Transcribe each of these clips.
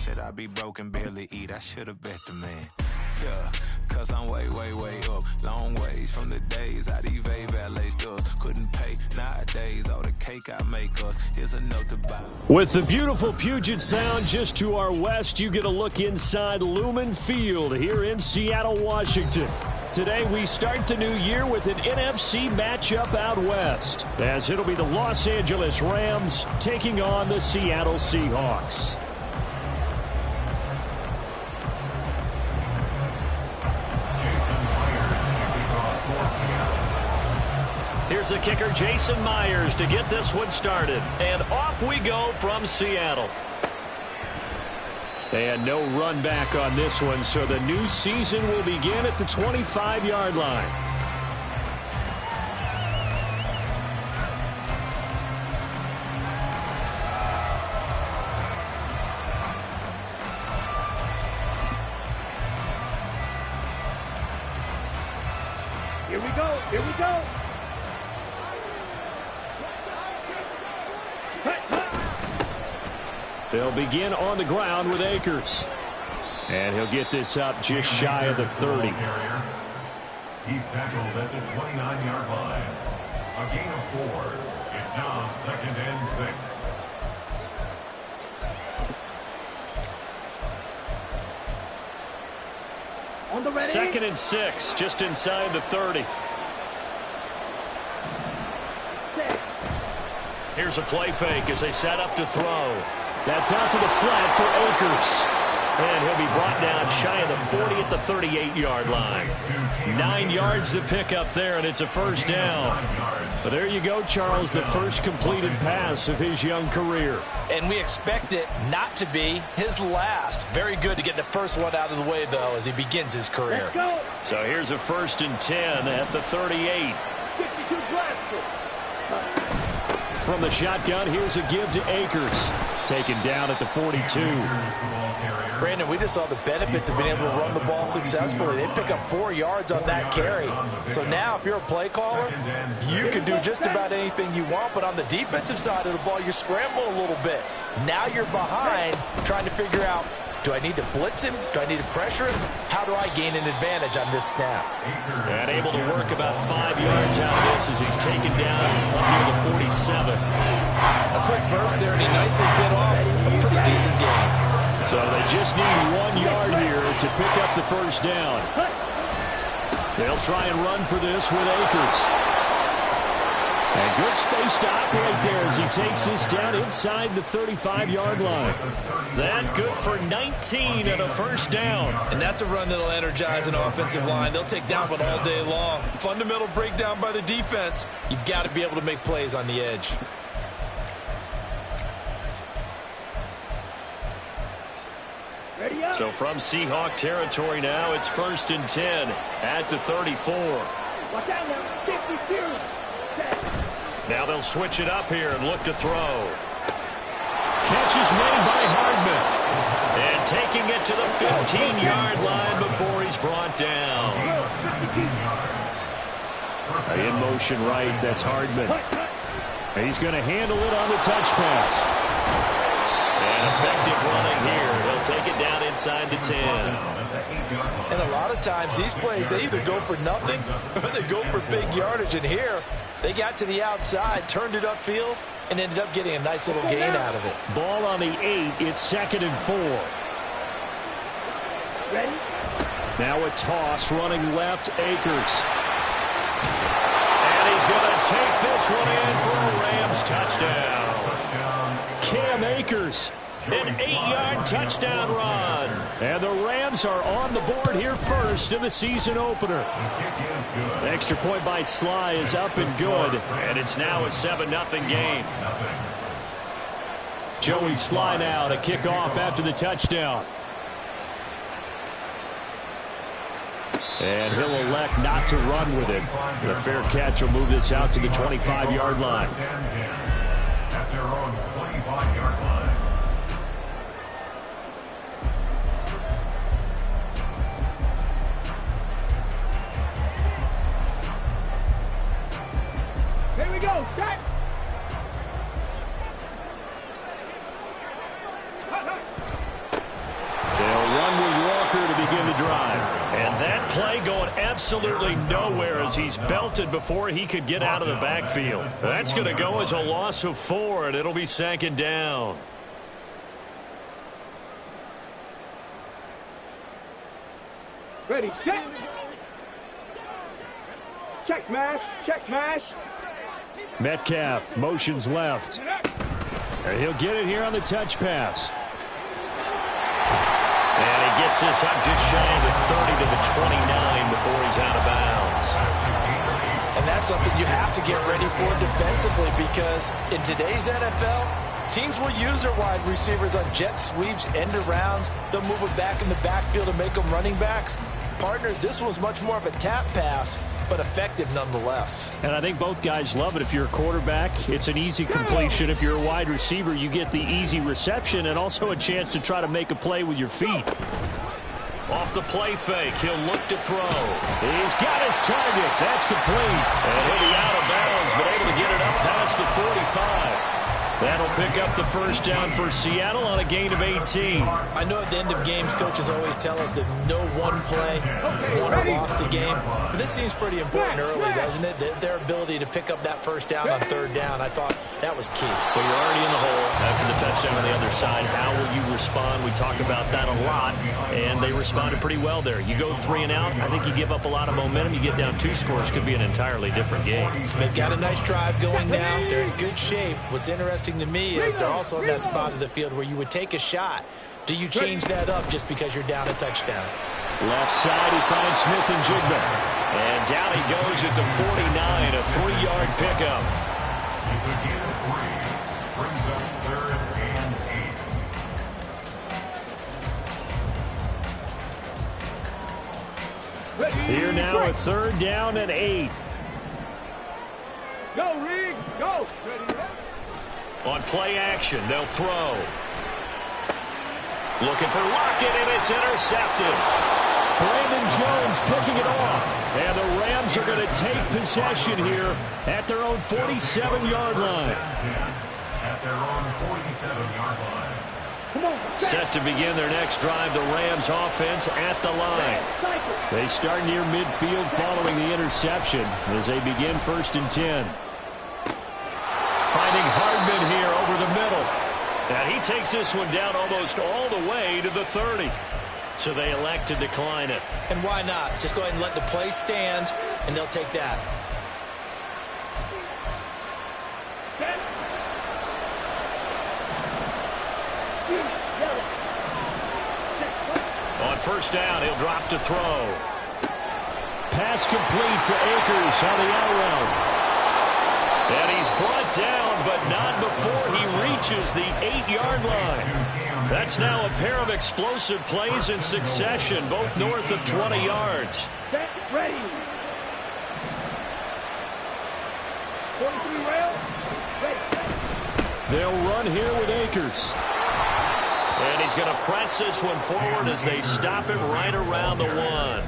said I'd be broke and barely eat. I should have bet the man. Yeah, cause I'm way, way, way up. Long ways from the days I these valet stores couldn't pay. Nowadays, all the cake I make us is enough to buy. With the beautiful Puget Sound just to our west, you get a look inside Lumen Field here in Seattle, Washington. Today, we start the new year with an NFC matchup out west, as it'll be the Los Angeles Rams taking on the Seattle Seahawks. Here's the kicker, Jason Myers, to get this one started. And off we go from Seattle. And no run back on this one, so the new season will begin at the 25-yard line. Here we go, here we go. They'll begin on the ground with Akers. And he'll get this up just shy of the 30. He's tackled at the 29-yard line. A gain of 4. It's now 2nd and 6. On the ready. 2nd and 6, just inside the 30. Here's a play fake as they set up to throw. That's out to the flat for Akers. And he'll be brought down shy of the 40 at the 38-yard line. 9 yards to pick up there, and it's a first down. But there you go, Charles, the first completed pass of his young career. And we expect it not to be his last. Very good to get the first one out of the way, though, as he begins his career. Let's go. So here's a 1st and 10 at the 38. 52 blaster. From the shotgun, here's a give to Akers. Taken down at the 42. Brandon, we just saw the benefits of being able to run the ball successfully. They pick up 4 yards on that carry. So now if you're a play caller, you can do just about anything you want. But on the defensive side of the ball, you're scrambling a little bit. Now you're behind trying to figure out, do I need to blitz him? Do I need to pressure him? How do I gain an advantage on this snap? And able to work about 5 yards out of this as he's taken down near the 47. A quick burst there, and he nicely bit off a pretty decent gain. So they just need 1 yard here to pick up the first down. They'll try and run for this with Akers. And good space to operate there as he takes this down inside the 35-yard line. That good for 19 and a first down. And that's a run that'll energize an offensive line. They'll take that one all day long. Fundamental breakdown by the defense. You've got to be able to make plays on the edge. Ready up. So from Seahawk territory now, it's 1st and 10 at the 34. Watch out now. 52. Now they'll switch it up here and look to throw. Catch is made by Hardman. And taking it to the 15-yard line before he's brought down. In motion right, that's Hardman. And he's going to handle it on the touch pass. And effective running here. They'll take it down inside the 10. And a lot of times these plays, they either go for nothing or they go for big yardage. And here, they got to the outside, turned it upfield, and ended up getting a nice little gain out of it. Ball on the 8. It's 2nd and 4. Ready? Now a toss running left, Akers. And he's going to take this one in for a Rams touchdown. Cam Akers. An 8-yard touchdown run. And the Rams are on the board here first in the season opener. The extra point by Sly is up and good. And it's now a 7-0 game. Joey Sly now to kick off after the touchdown. And he'll elect not to run with it. The fair catch will move this out to the 25-yard line. At their own 25-yard line. Here we go. Set. absolutely nowhere as he's belted before he could get out of the backfield. That's going to go as a loss of 4, and it'll be 2nd down. Ready, set. Check smash, check smash. Metcalf motions left. And he'll get it here on the touch pass. And he gets this up just shy of the 30 to the 29 before he's out of bounds. And that's something you have to get ready for defensively, because in today's NFL, teams will use their wide receivers on jet sweeps, end arounds. They'll move it back in the backfield and make them running backs. Partner, this was much more of a tap pass, but effective nonetheless. And I think both guys love it. If you're a quarterback, it's an easy completion. If you're a wide receiver, you get the easy reception and also a chance to try to make a play with your feet. Off the play fake, he'll look to throw. He's got his target. That's complete. And he'll be out of bounds, but able to get it up past the 45. That'll pick up the first down for Seattle on a gain of 18. I know at the end of games, coaches always tell us that no one play won or lost a game. But this seems pretty important early, doesn't it? Their ability to pick up that first down on 3rd down, I thought that was key. Well, you're already in the hole after the touchdown on the other side. How will you respond? We talk about that a lot, and they responded pretty well there. You go 3 and out, I think you give up a lot of momentum. You get down 2 scores, could be an entirely different game. So they've got a nice drive going now. They're in good shape. What's interesting to me is they're also in that spot of the field where you would take a shot. Do you change that up just because you're down a touchdown? Left side, he finds Smith and Jigba. And down he goes at the 49, a 3-yard pickup. He's a gain of 3. Brings up 3rd and 8. Here now a 3rd down and 8. Go, Rig, go. On play action, they'll throw. Looking for Lockett, and it's intercepted. Brandon Jones picking it off. And the Rams are going to take possession here at their own 47-yard line. At their own 47-yard line. Come on. Set to begin their next drive, the Rams offense at the line. They start near midfield following the interception as they begin 1st and 10. Finding Hardman here over the middle. And he takes this one down almost all the way to the 30. So they elect to decline it. And why not? Just go ahead and let the play stand, and they'll take that. On 1st down, he'll drop to throw. Pass complete to Akers on the out route. And he's brought down, but not before he reaches the 8-yard line. That's now a pair of explosive plays in succession, both north of 20 yards. Set, ready. 43 rail. Ready. They'll run here with Akers. And he's going to press this one forward as they stop him right around the 1.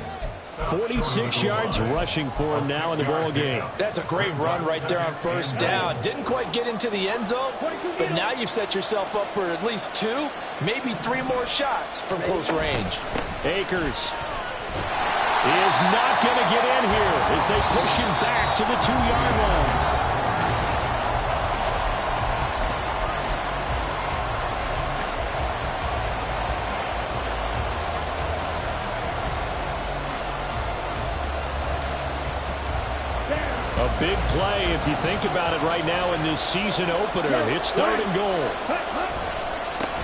46 yards rushing for him now in the ball game. That's a great run right there on 1st down. Didn't quite get into the end zone, but now you've set yourself up for at least 2, maybe 3 more shots from close range. Akers is not going to get in here as they push him back to the 2-yard line. A big play, if you think about it right now in this season opener. It's 3rd and goal.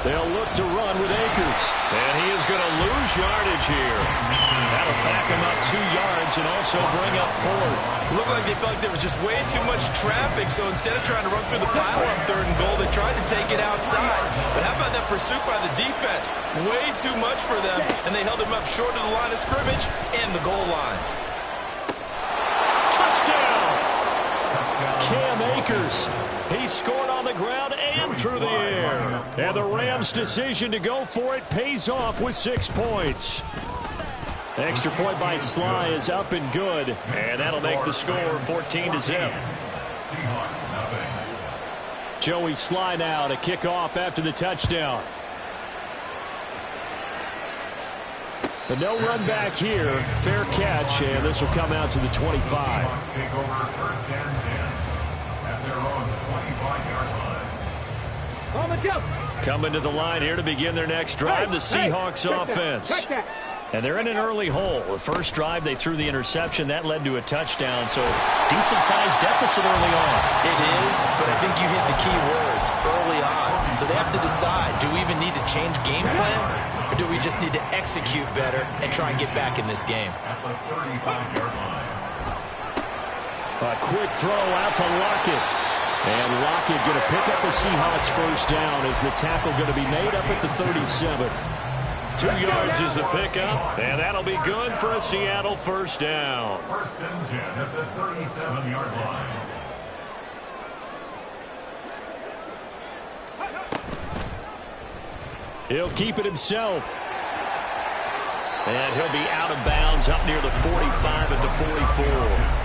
They'll look to run with Akers. And he is going to lose yardage here. That'll back him up 2 yards and also bring up 4th. Looked like they felt like there was just way too much traffic, so instead of trying to run through the pile on 3rd and goal, they tried to take it outside. But how about that pursuit by the defense? Way too much for them, and they held him up short of the line of scrimmage and the goal line. Cam Akers. He scored on the ground and through the air. And the Rams' decision to go for it pays off with 6 points. Extra point by Sly is up and good. And that'll make the score 14-0. Joey Sly now to kick off after the touchdown. But no run back here. Fair catch, and this will come out to the 25. Seahawks take over first and 10 at their own 25-yard line. Coming to the line here to begin their next drive, the Seahawks offense. And they're in an early hole. The first drive, they threw the interception. That led to a touchdown, so decent-sized deficit early on. It is, but I think you hit the key words, early on. So they have to decide, do we even need to change game plan, or do we just need to execute better and try and get back in this game? At the 35-yard line. A quick throw out to Lockett. And Lockett going to pick up the Seahawks first down as the tackle going to be made up at the 37. 2 yards is the pickup, and that'll be good for a Seattle first down. First and 10 at the 37-yard line. He'll keep it himself. And he'll be out of bounds up near the 45 at the 44.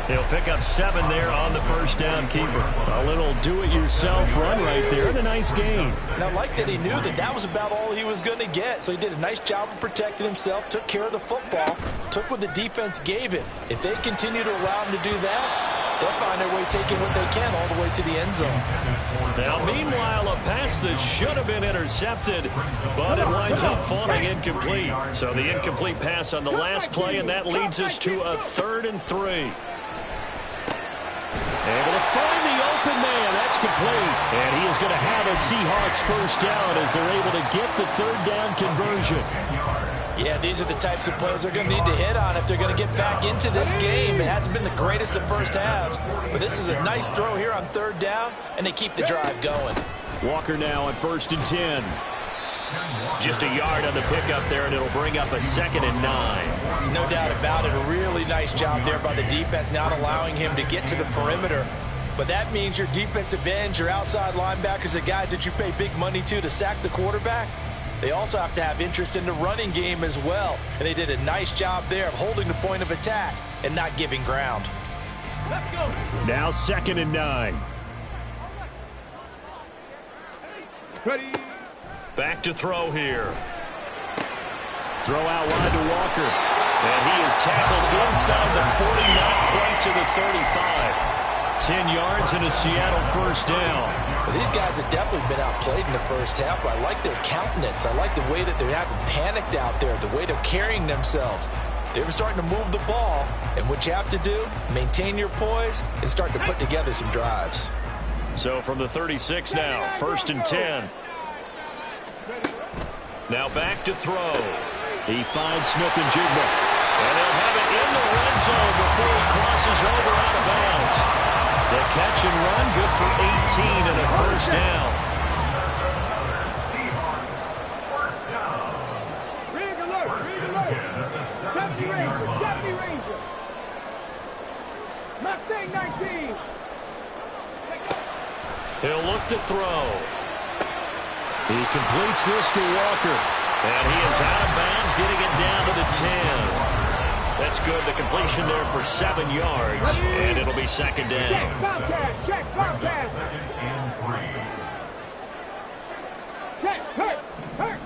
He'll pick up 7 there on the first down keeper. A little do-it-yourself run right there and a nice gain. And I like that he knew that that was about all he was going to get. So he did a nice job of protecting himself, took care of the football, took what the defense gave him. If they continue to allow him to do that, they'll find their way taking what they can all the way to the end zone. Now, meanwhile, a pass that should have been intercepted, but it winds up falling incomplete. So the incomplete pass on the last play, and that leads us to a 3rd and 3. Able to find the open man. That's complete. And he is going to have a Seahawks first down as they're able to get the 3rd down conversion. Yeah, these are the types of plays they're going to need to hit on if they're going to get back into this game. It hasn't been the greatest of first halves, but this is a nice throw here on 3rd down, and they keep the drive going. Walker now on 1st and 10. Just a yard on the pickup there, and it'll bring up a 2nd and 9. No doubt about it. A really nice job there by the defense, not allowing him to get to the perimeter. But that means your defensive ends, your outside linebackers, the guys that you pay big money to sack the quarterback, they also have to have interest in the running game as well. And they did a nice job there of holding the point of attack and not giving ground. Let's go. Now 2nd and 9. Ready. Back to throw here. Throw out wide to Walker. And he is tackled inside the 40, not quite to the 35. 10 yards and a Seattle first down. Well, these guys have definitely been outplayed in the first half, but I like their countenance. I like the way that they haven't panicked out there, the way they're carrying themselves. They were starting to move the ball, and what you have to do, maintain your poise and start to put together some drives. So from the 36 now, 1st and 10. Now back to throw. He finds Smith-Njigba. And they'll have it in the red zone before he crosses over out of bounds. The catch and run, good for 18 and a first down. Seahawks first down. Rig alert. Rig alert. Deputy Ranger. Deputy Ranger. Mustang 19. He'll look to throw. He completes this to Walker. And he is out of bounds, getting it down to the 10. That's good. The completion there for 7 yards. And it'll be 2nd down. Check Bobcat. Check Bobcat. 2nd and 3. Check. Hurt.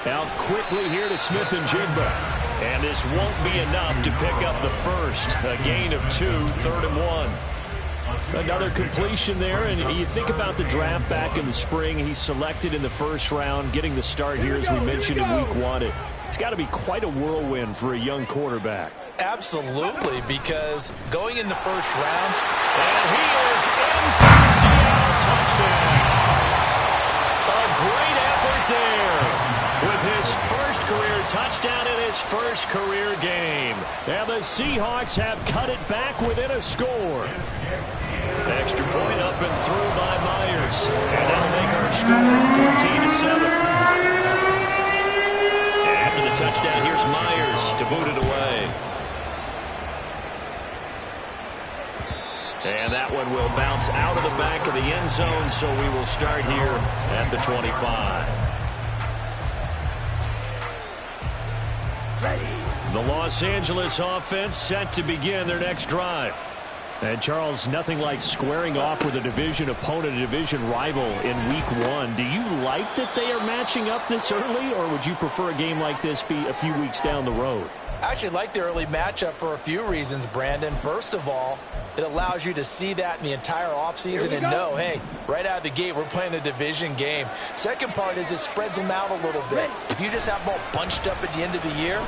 Out quickly here to Smith-Njigba. And this won't be enough to pick up the first. A gain of 2, 3rd and 1. Another completion there, and you think about the draft back in the spring. He's selected in the first round, getting the start here, as we mentioned in week 1. It's got to be quite a whirlwind for a young quarterback. Absolutely, because going in the first round, and he is in for the Seattle touchdown. A great effort there with his first career touchdown in his first career game. And the Seahawks have cut it back within a score. Extra point up and through by Myers. And that'll make our score 14-7. And after the touchdown, here's Myers to boot it away. And that one will bounce out of the back of the end zone, so we will start here at the 25. The Los Angeles offense set to begin their next drive. And, Charles, nothing like squaring off with a division opponent, a division rival in Week 1. Do you like that they are matching up this early, or would you prefer a game like this be a few weeks down the road? I actually like the early matchup for a few reasons, Brandon. First of all, it allows you to see that in the entire offseason and know, hey, right out of the gate, we're playing a division game. Second part is it spreads them out a little bit. If you just have them all bunched up at the end of the year,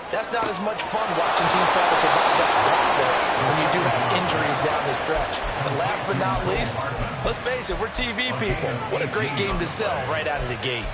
that's not as much fun watching teams try to survive that gauntlet when you do have injuries down the stretch. And last but not least, let's face it, we're TV people. What a great game to sell right out of the gate.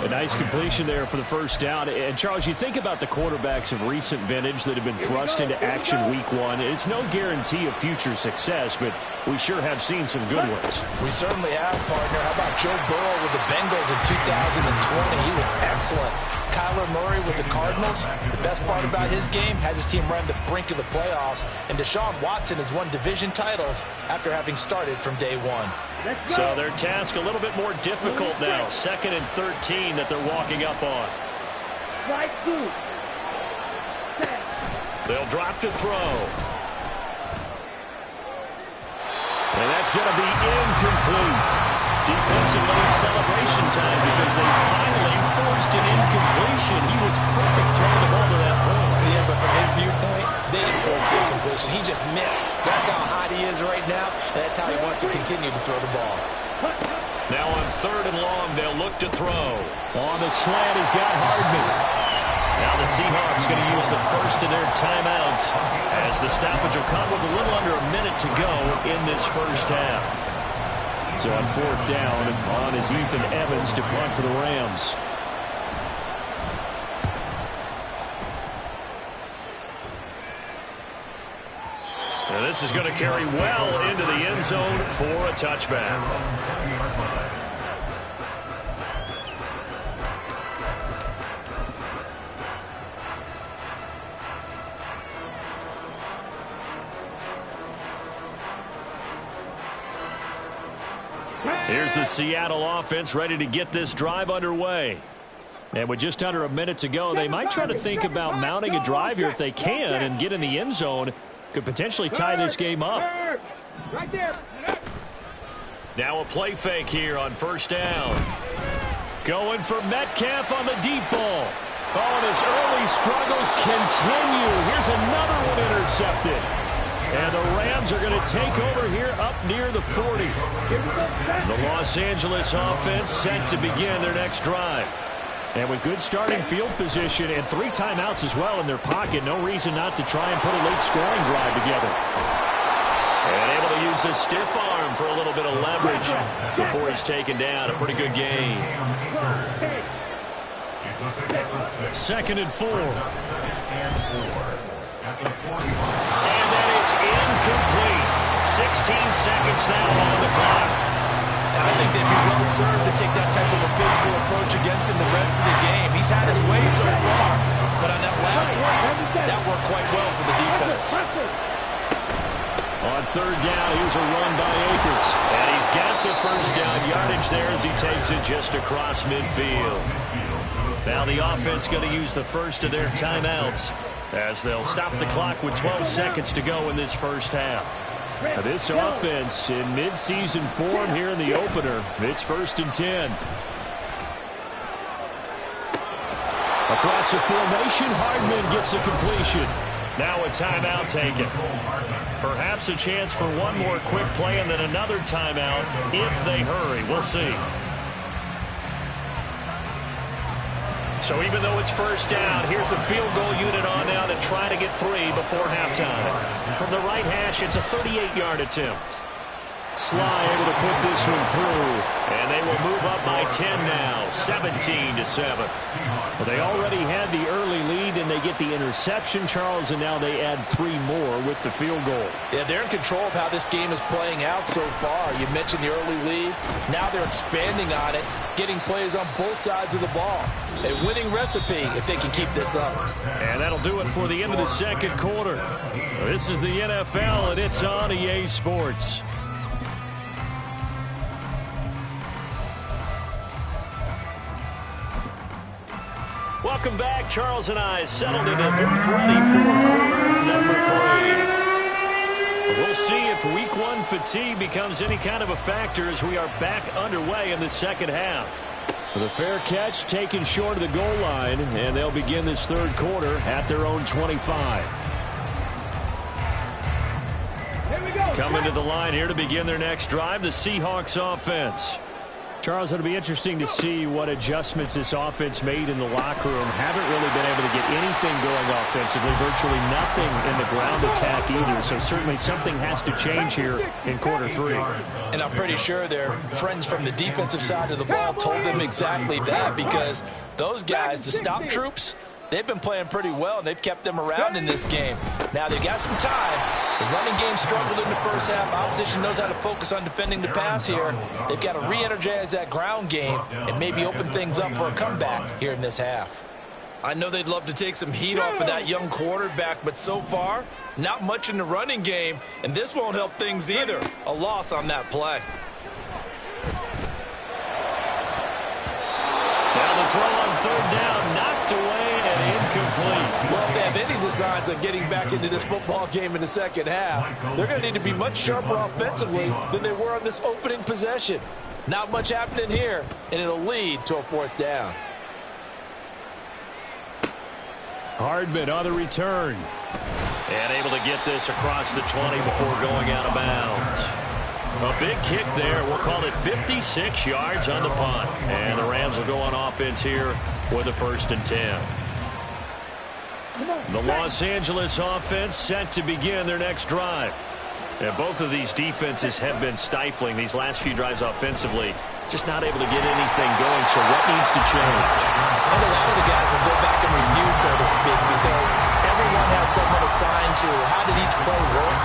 A nice completion there for the first down. And, Charles, you think about the quarterbacks of recent vintage that have been thrust into action Week 1. It's no guarantee of future success, but we sure have seen some good ones. We certainly have, partner. How about Joe Burrow with the Bengals in 2020? He was excellent. Kyler Murray with the Cardinals. The best part about his game has his team right on the brink of the playoffs. And Deshaun Watson has won division titles after having started from day one. So their task a little bit more difficult now. 2nd and 13 that they're walking up on. They'll drop to throw. And that's going to be incomplete. Defensively, celebration time because they finally forced an incompletion. He was perfect throwing the ball to that point. Yeah, but from his viewpoint, they didn't force the incompletion. He just missed. That's how hot he is right now, and that's how he wants to continue to throw the ball. Now on 3rd and long, they'll look to throw. On the slant, he's got Hardman. Now the Seahawks going to use the first of their timeouts as the stoppage will come with a little under a minute to go in this first half. So on 4th down, on is Ethan Evans to punt for the Rams. And this is going to carry well into the end zone for a touchback. Here's the Seattle offense ready to get this drive underway. And with just under a minute to go, they might try to think about mounting a drive here if they can and get in the end zone. Could potentially tie this game up. Right there. Now a play fake here on 1st down. Going for Metcalf on the deep ball. Oh, and his early struggles continue. Here's another one intercepted. And the Rams are going to take over here up near the 40. The Los Angeles offense set to begin their next drive. And with good starting field position and 3 timeouts as well in their pocket, no reason not to try and put a late scoring drive together. And able to use his stiff arm for a little bit of leverage before he's taken down. A pretty good gain. 2nd and 4. And that is incomplete. 16 seconds now on the clock. I think they'd be well served to take that type of a physical approach against him the rest of the game. He's had his way so far, but on that last one, that worked quite well for the defense. On 3rd down, here's a run by Akers. And he's got the first down yardage there as he takes it just across midfield. Now the offense going to use the first of their timeouts as they'll stop the clock with 12 seconds to go in this first half. Now this offense in midseason form here in the opener. It's 1st and 10. Across the formation, Hardman gets the completion. Now a timeout taken. Perhaps a chance for one more quick play and then another timeout if they hurry. We'll see. So even though it's 1st down, here's the field goal unit on now to try to get 3 before halftime. From the right hash, it's a 38-yard attempt. Sly able to put this one through, and they will move up by 10 now, 17-7. Well, they already had the early lead, and they get the interception, Charles, and now they add 3 more with the field goal. Yeah, they're in control of how this game is playing out so far. You mentioned the early lead. Now they're expanding on it, getting plays on both sides of the ball. A winning recipe if they can keep this up. And that'll do it for the end of the second quarter. This is the NFL, and it's on EA Sports. Welcome back. Charles and I settled into the booth ready for quarter number 3. We'll see if week one fatigue becomes any kind of a factor as we are back underway in the second half. The fair catch taken short of the goal line, and they'll begin this third quarter at their own 25. Coming to the line here to begin their next drive, the Seahawks offense. Charles, it'll be interesting to see what adjustments this offense made in the locker room. Haven't really been able to get anything going offensively, virtually nothing in the ground attack either. So certainly something has to change here in quarter three. And I'm pretty sure their friends from the defensive side of the ball told them exactly that, because those guys, the stop troops, they've been playing pretty well, and they've kept them around in this game. Now, they've got some time. The running game struggled in the first half. Opposition knows how to focus on defending the pass here. They've got to re-energize that ground game and maybe open things up for a comeback here in this half. I know they'd love to take some heat off of that young quarterback, but so far, not much in the running game, and this won't help things either. A loss on that play. Now the throw on third down, knocked away and incomplete. Well, if they have any designs of getting back into this football game in the second half, they're going to need to be much sharper offensively than they were on this opening possession. Not much happening here, and it'll lead to a fourth down. Hardman on the return. And able to get this across the 20 before going out of bounds. A big kick there. We'll call it 56 yards on the punt. And the Rams will go on offense here with a 1st and 10. The Los Angeles offense set to begin their next drive. And both of these defenses have been stifling these last few drives offensively. Just not able to get anything going, so what needs to change? And a lot of the guys will go back and review, so to speak, because everyone has someone assigned to how did each play work.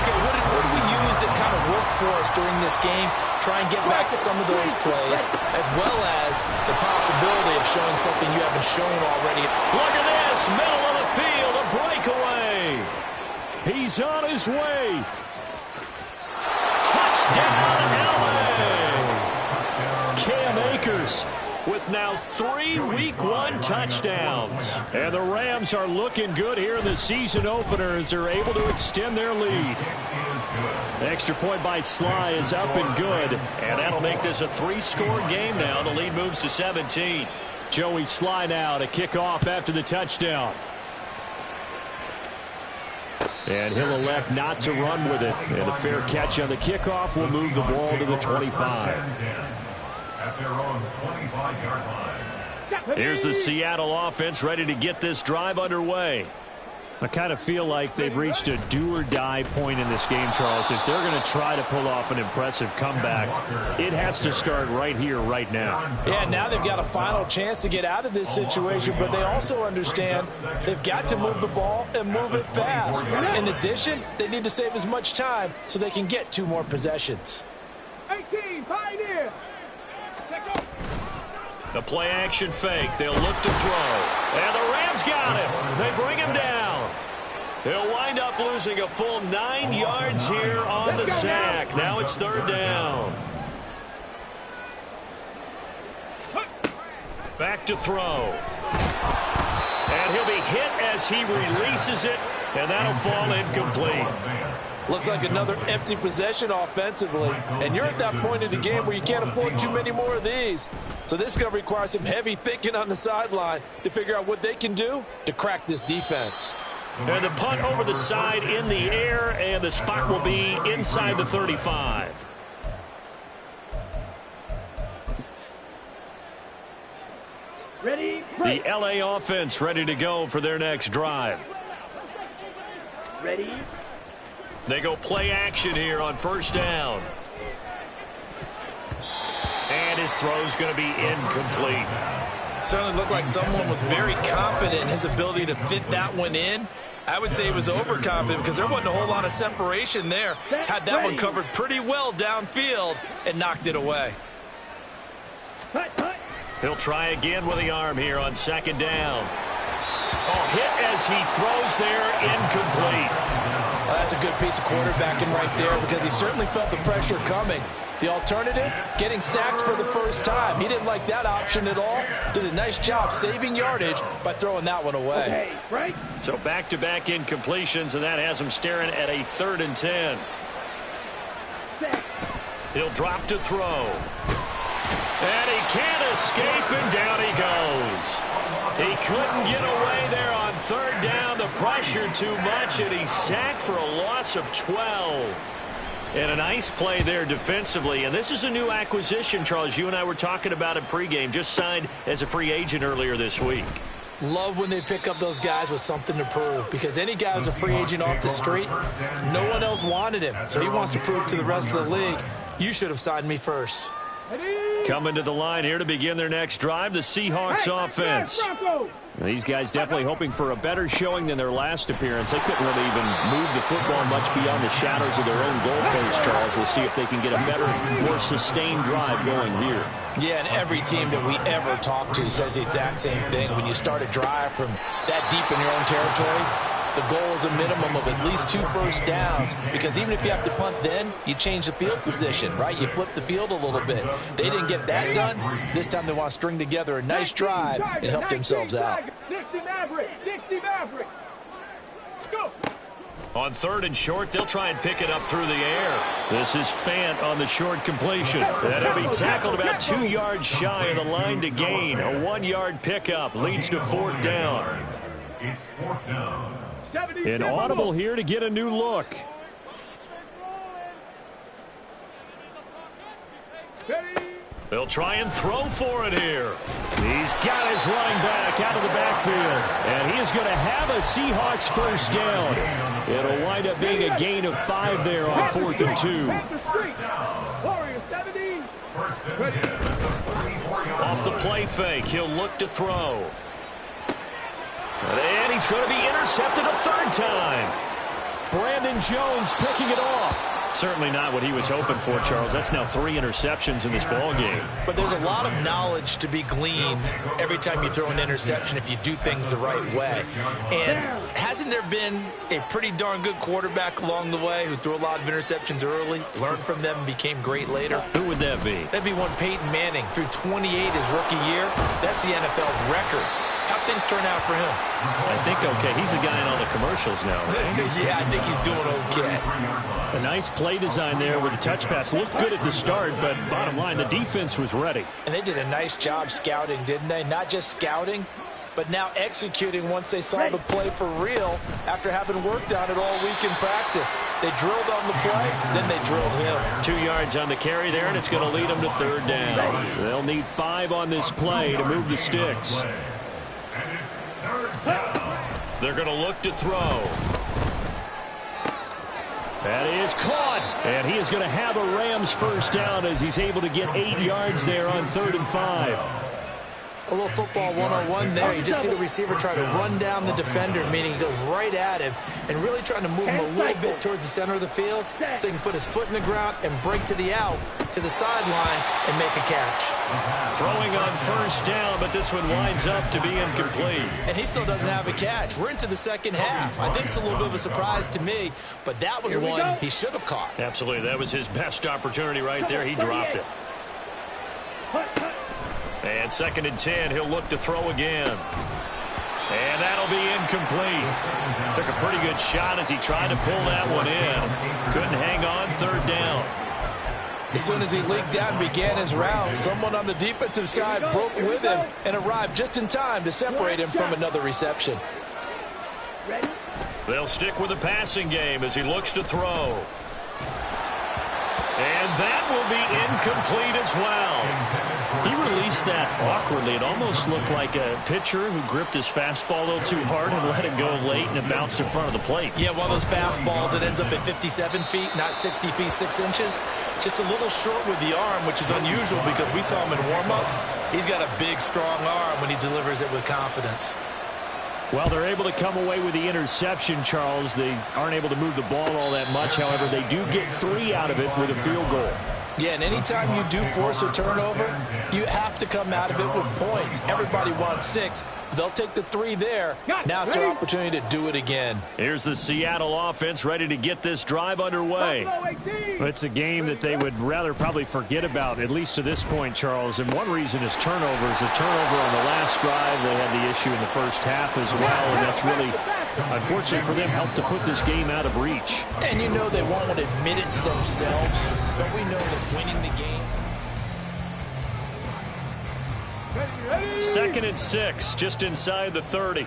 Okay, what did we use that kind of worked for us during this game? Try and get back to some of those plays, as well as the possibility of showing something you haven't shown already. Look at this, middle of the field, a breakaway. He's on his way. Touchdown, LA. Cam Akers with now 3 Week 1 touchdowns. And the Rams are looking good here in the season opener as they're able to extend their lead. The extra point by Sly is up and good. And that'll make this a 3-score game now. The lead moves to 17. Joey Sly now to kick off after the touchdown. And he'll elect not to run with it. And a fair catch on the kickoff will move the ball to the 25. At their own 25-yard line. Here's the Seattle offense ready to get this drive underway. I kind of feel like they've reached a do-or-die point in this game, Charles. If they're going to try to pull off an impressive comeback, it has to start right here, right now. Yeah, now they've got a final chance to get out of this situation, but they also understand they've got to move the ball and move it fast. In addition, they need to save as much time so they can get 2 more possessions. 18, Pioneer. The play action fake. They'll look to throw. And the Rams got it. They bring him down. They'll wind up losing a full 9 yards here on the sack. Now it's 3rd down. Back to throw. And he'll be hit as he releases it. And that'll fall incomplete. Looks like another empty possession offensively. And you're at that point in the game where you can't afford too many more of these. So this is going to require some heavy thinking on the sideline to figure out what they can do to crack this defense. And the punt over the side in the air, and the spot will be inside the 35. Ready? The LA offense ready to go for their next drive. Ready? They go play action here on 1st down. And his throw's going to be incomplete. Certainly looked like someone was very confident in his ability to fit that one in. I would say he was overconfident because there wasn't a whole lot of separation there. Had that one covered pretty well downfield and knocked it away. He'll try again with the arm here on 2nd down. Oh, hit as he throws there, incomplete. Well, that's a good piece of quarterbacking right there because he certainly felt the pressure coming. The alternative, getting sacked for the first time. He didn't like that option at all. Did a nice job saving yardage by throwing that one away. Okay, right? So back-to-back incompletions, and that has him staring at a 3rd and 10. He'll drop to throw. And he can't escape, and down he goes. He couldn't get away there on 3rd down. The pressure too much, and he's sacked for a loss of 12. And a nice play there defensively. And this is a new acquisition, Charles. You and I were talking about it pregame. Just signed as a free agent earlier this week. Love when they pick up those guys with something to prove, because any guy who's a free agent off the street, no one else wanted him. So he wants to prove to the rest of the league, you should have signed me first. Coming to the line here to begin their next drive, the Seahawks offense. These guys definitely hoping for a better showing than their last appearance. They couldn't really even move the football much beyond the shadows of their own goalpost, Charles. We'll see if they can get a better, more sustained drive going here. Yeah, and every team that we ever talk to says the exact same thing. When you start a drive from that deep in your own territory, the goal is a minimum of at least 2 first downs, because even if you have to punt then, you change the field position, right? You flip the field a little bit. They didn't get that done. This time they want to string together a nice drive and help themselves out. 60 Maverick, 60 Maverick. Go. On 3rd and short, they'll try and pick it up through the air. This is Fant on the short completion. That'll be tackled about 2 yards shy of the line to gain. A 1-yard pickup leads to 4th down. It's 4th down. An audible here to get a new look. They'll try and throw for it here. He's got his running back out of the backfield. And he is going to have a Seahawks first down. It'll wind up being a gain of 5 there on 4th and 2. Off the play fake, he'll look to throw. And he's going to be intercepted a 3rd time. Brandon Jones picking it off. Certainly not what he was hoping for, Charles. That's now 3 interceptions in this ball game. But there's a lot of knowledge to be gleaned every time you throw an interception if you do things the right way. And hasn't there been a pretty darn good quarterback along the way who threw a lot of interceptions early, learned from them, and became great later? Who would that be? That'd be one Peyton Manning. Threw 28 his rookie year. That's the NFL record. How'd things turn out for him? I think okay. He's a guy in all the commercials now. Right? Yeah, I think he's doing okay. A nice play design there with the touch pass. Looked good at the start, but bottom line, the defense was ready. And they did a nice job scouting, didn't they? Not just scouting, but now executing once they saw the play for real after having worked on it all week in practice. They drilled on the play, then they drilled him. 2 yards on the carry there, and it's going to lead them to 3rd down. They'll need 5 on this play to move the sticks. They're going to look to throw. That is caught. And he is going to have a Rams first down as he's able to get 8 yards there on 3rd and 5. A little football 101 there. You just see the receiver try to run down the defender, meaning he goes right at him and really trying to move him a little bit towards the center of the field so he can put his foot in the ground and break to the out, to the sideline, and make a catch. Throwing on first down, but this one winds up to be incomplete. And he still doesn't have a catch. We're into the second half. I think it's a little bit of a surprise to me, but that was one he should have caught. Absolutely. That was his best opportunity right there. He dropped it. And 2nd and 10, he'll look to throw again. And that'll be incomplete. Took a pretty good shot as he tried to pull that one in. Couldn't hang on 3rd down. As soon as he leaked out and began his route, someone on the defensive side broke with him and arrived just in time to separate him from another reception. They'll stick with the passing game as he looks to throw. And that will be incomplete as well. He released that awkwardly. It almost looked like a pitcher who gripped his fastball a little too hard and let it go late, and it bounced in front of the plate. Yeah, one of those fastballs that ends up at 57 feet, not 60 feet, 6 inches. Just a little short with the arm, which is unusual because we saw him in warm-ups. He's got a big, strong arm when he delivers it with confidence. Well, they're able to come away with the interception, Charles. They aren't able to move the ball all that much. However, they do get 3 out of it with a field goal. Yeah, and anytime you do force a turnover, you have to come out of it with points. Everybody wants 6. They'll take the 3 there. Now it's their opportunity to do it again. Here's the Seattle offense ready to get this drive underway. It's a game that they would rather probably forget about, at least to this point, Charles. And one reason is turnovers. A turnover on the last drive. They had the issue in the first half as well, and that's really, unfortunately for them, helped to put this game out of reach. And you know they won't admit it to themselves, but we know that winning the game. 2nd and 6, just inside the 30.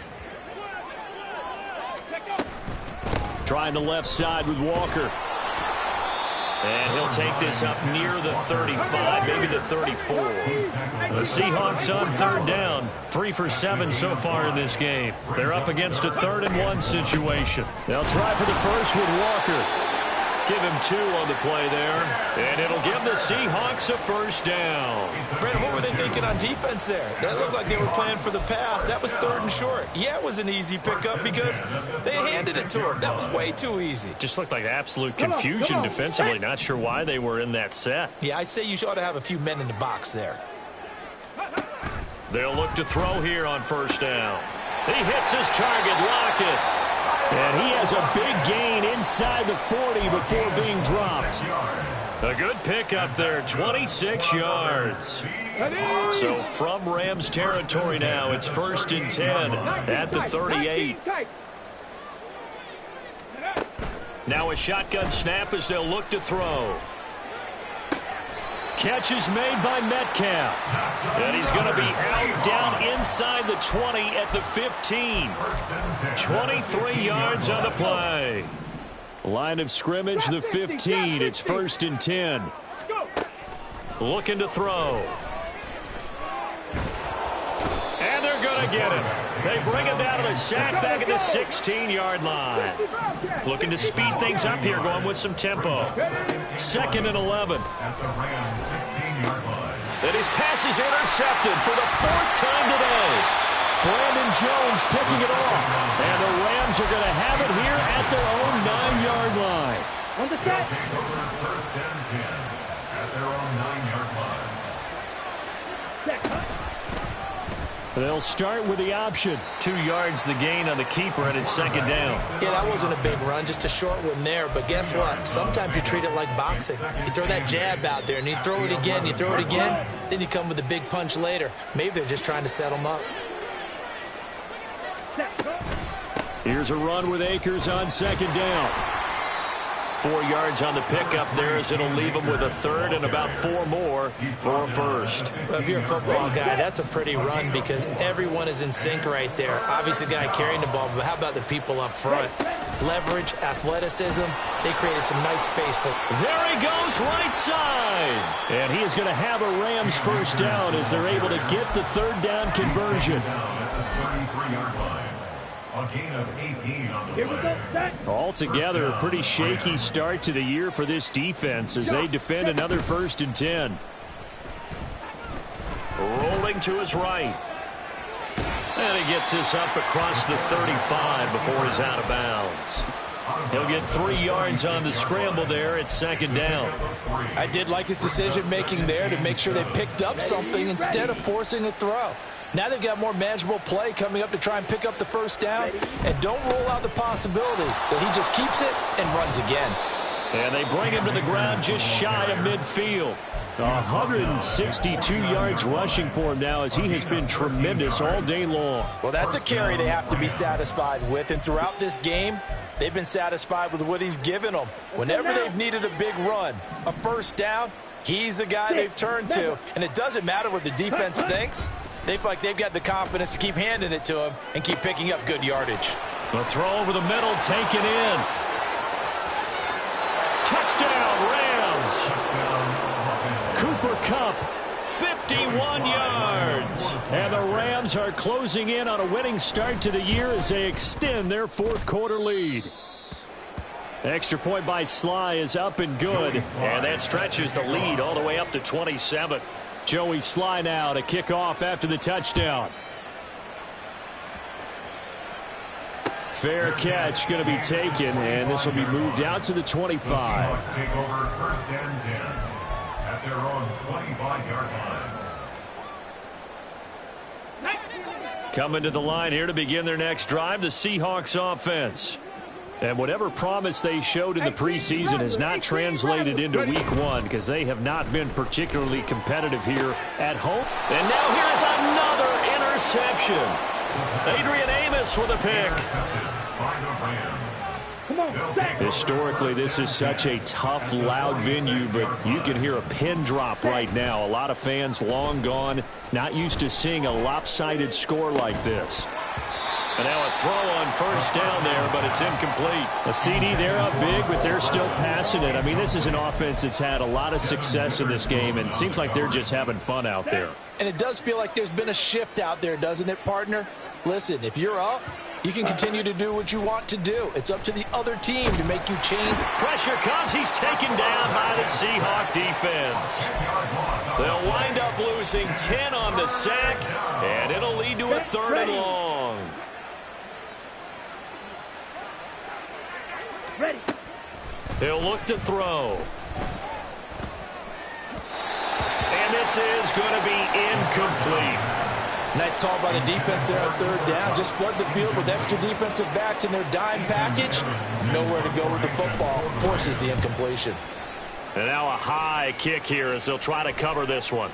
Trying the left side with Walker. And he'll take this up near the 35, maybe the 34. The Seahawks on 3rd down. 3 for 7 so far in this game. They're up against a 3rd and 1 situation. They'll try for the first with Walker. Give him 2 on the play there. And it'll give the Seahawks a 1st down. Brandon, what were they thinking on defense there? That looked like they were playing for the pass. That was 3rd and short. Yeah, it was an easy pickup because they handed it to him. That was way too easy. Just looked like absolute confusion defensively. Not sure why they were in that set. Yeah, I'd say you ought to have a few men in the box there. They'll look to throw here on 1st down. He hits his target, Lockett. And he has a big gain inside the 40 before being dropped. A good pickup there, 26 yards. So from Rams territory now, it's 1st and 10 at the 38. Now a shotgun snap as they'll look to throw. Catch is made by Metcalf. And he's going to be out down inside the 20 at the 15. 23 yards on the play. Line of scrimmage, the 15. It's 1st and 10. Looking to throw. And they're going to get him. They bring him down to the sack back at the 16-yard line. Looking to speed things up here, going with some tempo. 2nd and 11. And his pass is intercepted for the 4th time today. Brandon Jones picking it off. And the Rams are going to have it here at their own 9-yard line. On the set. 1st and 10 at their own 9-yard line. They'll start with the option. 2 yards the gain on the keeper, and it's 2nd down. Yeah, that wasn't a big run, just a short one there. But guess what? Sometimes you treat it like boxing. You throw that jab out there, and you throw it again, you throw it again, then you come with a big punch later. Maybe they're just trying to set them up. Here's a run with Akers on 2nd down. 4 yards on the pickup there as it'll leave him with a 3rd and about 4 more for a 1st. Well, if you're a football guy, that's a pretty run because everyone is in sync right there. Obviously, the guy carrying the ball, but how about the people up front? Leverage, athleticism, they created some nice space for. There he goes, right side. And he is going to have a Rams 1st down as they're able to get the 3rd down conversion. A gain of 18 on the play. Altogether, a pretty shaky start to the year for this defense as they defend another 1st and 10. Rolling to his right. And he gets this up across the 35 before he's out of bounds. He'll get 3 yards on the scramble there at 2nd down. I did like his decision-making there to make sure they picked up something instead of forcing a throw. Now they've got more manageable play coming up to try and pick up the 1st down. And don't rule out the possibility that he just keeps it and runs again. And they bring him to the ground just shy of midfield. 162 yards rushing for him now as he has been tremendous all day long. Well, that's a carry they have to be satisfied with. And throughout this game, they've been satisfied with what he's given them. Whenever they've needed a big run, a 1st down, he's the guy they've turned to. And it doesn't matter what the defense thinks. They feel like they've got the confidence to keep handing it to him and keep picking up good yardage. The throw over the middle, taken in. Touchdown, Rams. Cooper Kupp, 51 yards. And the Rams are closing in on a winning start to the year as they extend their 4th quarter lead. Extra point by Sly is up and good. And that stretches the lead all the way up to 27. Joey Sly now to kick off after the touchdown. Fair catch going to be taken, and this will be moved out to the 25. at their own 25-yard line. Coming to the line here to begin their next drive, the Seahawks offense. And whatever promise they showed in the preseason has not translated into week one because they have not been particularly competitive here at home. And now here is another interception. Adrian Amos with a pick. Historically, this is such a tough, loud venue, but you can hear a pin drop right now. A lot of fans long gone, not used to seeing a lopsided score like this. And now a throw on first down there, but it's incomplete. A CD, they're up big, but they're still passing it. I mean, this is an offense that's had a lot of success in this game, and it seems like they're just having fun out there. And it does feel like there's been a shift out there, doesn't it, partner? Listen, if you're up, you can continue to do what you want to do. It's up to the other team to make you change. Pressure comes. He's taken down by the Seahawk defense. They'll wind up losing 10 on the sack, and it'll lead to a 3rd and long. Ready. He'll look to throw. And this is going to be incomplete. Nice call by the defense there on 3rd down. Just flood the field with extra defensive backs in their dime package. Nowhere to go with the football. Forces the incompletion. And now a high kick here as they'll try to cover this one.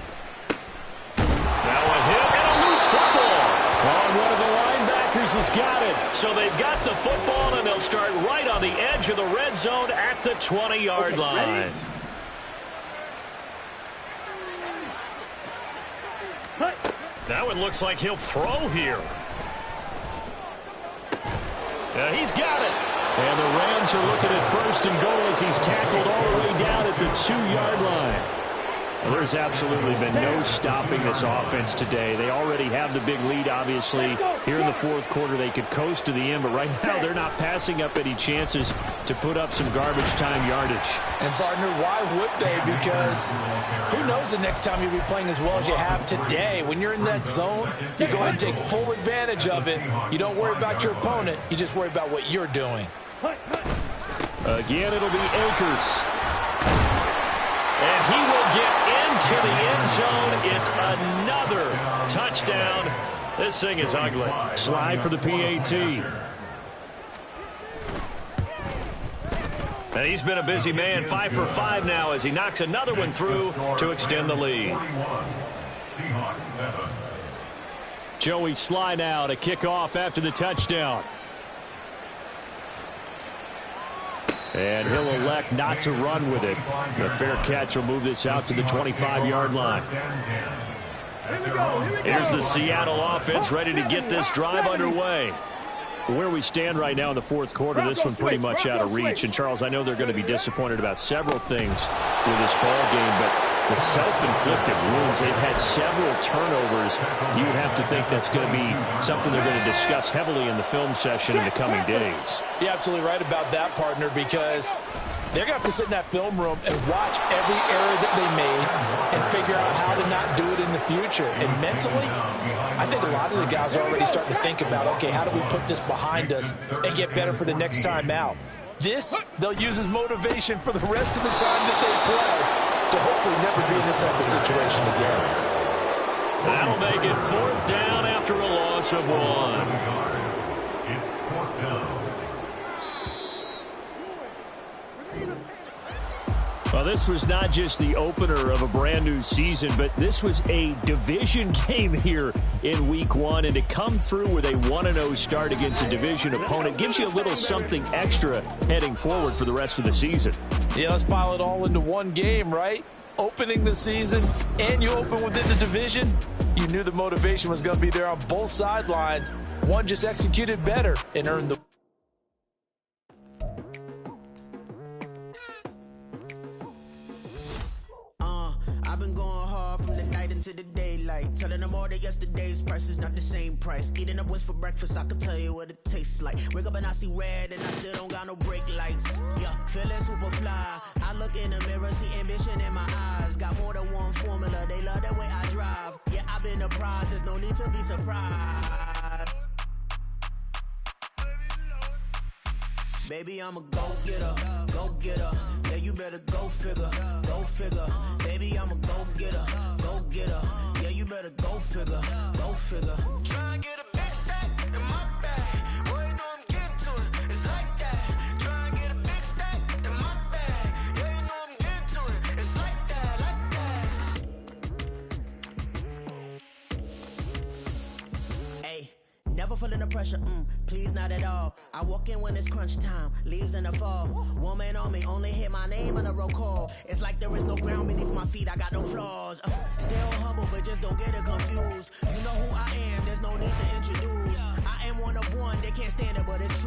Now a hit and a loose football. And one of the linebackers has got it. So they've got the football, and they'll start right on the edge of the red zone at the 20-yard line. Now it looks like he'll throw here. He's got it. And the Rams are looking at 1st and goal as he's tackled all the way down at the 2-yard line. Well, there's absolutely been no stopping this offense today. They already have the big lead, obviously. Here in the 4th quarter, they could coast to the end, but right now they're not passing up any chances to put up some garbage time yardage. And, partner, why would they? Because who knows the next time you'll be playing as well as you have today. When you're in that zone, you go ahead and take full advantage of it. You don't worry about your opponent. You just worry about what you're doing. Again, it'll be Akers. And he will get into the end zone. It's another touchdown. This thing is ugly. Slide for the PAT. And he's been a busy man, 5 for 5 now as he knocks another one through to extend the lead. Joey Sly now to kick off after the touchdown. And he'll elect not to run with it. The fair catch will move this out to the 25-yard line. Here's the Seattle offense ready to get this drive underway. Where we stand right now in the 4th quarter, this one pretty much out of reach. And, Charles, I know they're going to be disappointed about several things with this ball game, but the self-inflicted wounds, they've had several turnovers. You would have to think that's going to be something they're going to discuss heavily in the film session in the coming days. You're absolutely right about that, partner, because they're going to have to sit in that film room and watch every error that they made and figure out how to not do it in the future. And mentally, I think a lot of the guys are already starting to think about, okay, how do we put this behind us and get better for the next time out? This, they'll use as motivation for the rest of the time that they play to hopefully never be in this type of situation again. That'll make it 4th down after a loss of 1. It's 4th down. Well, this was not just the opener of a brand new season, but this was a division game here in week 1. And to come through with a 1-0 start against a division opponent gives you a little something extra heading forward for the rest of the season. Yeah, let's pile it all into one game, right? Opening the season, and you open within the division. You knew the motivation was going to be there on both sidelines. One just executed better and earned the I've been going hard from the night into the daylight, telling them all that yesterday's price is not the same price. Eating up wings for breakfast, I can tell you what it tastes like. Wake up and I see red and I still don't got no brake lights. Yeah, feeling super fly. I look in the mirror, see ambition in my eyes. Got more than one formula, they love the way I drive. Yeah, I've been a prize, there's no need to be surprised. Baby, I'm a go-getter, go-getter. Yeah, you better go figure, go figure. Baby, I'm a go-getter, go-getter. Yeah, you better go figure, go figure. Try and get a big stack in my bag. Boy, you know I'm getting to it. It's like that. Try and get a big stack in my bag. Yeah, you know I'm getting to it. It's like that, like that. Hey, never feeling the pressure, please not at all. I walk in when it's crunch time, leaves in the fall. Woman on me, only hit my name on a roll call. It's like there is no ground beneath my feet, I got no flaws. Still humble, but just don't get it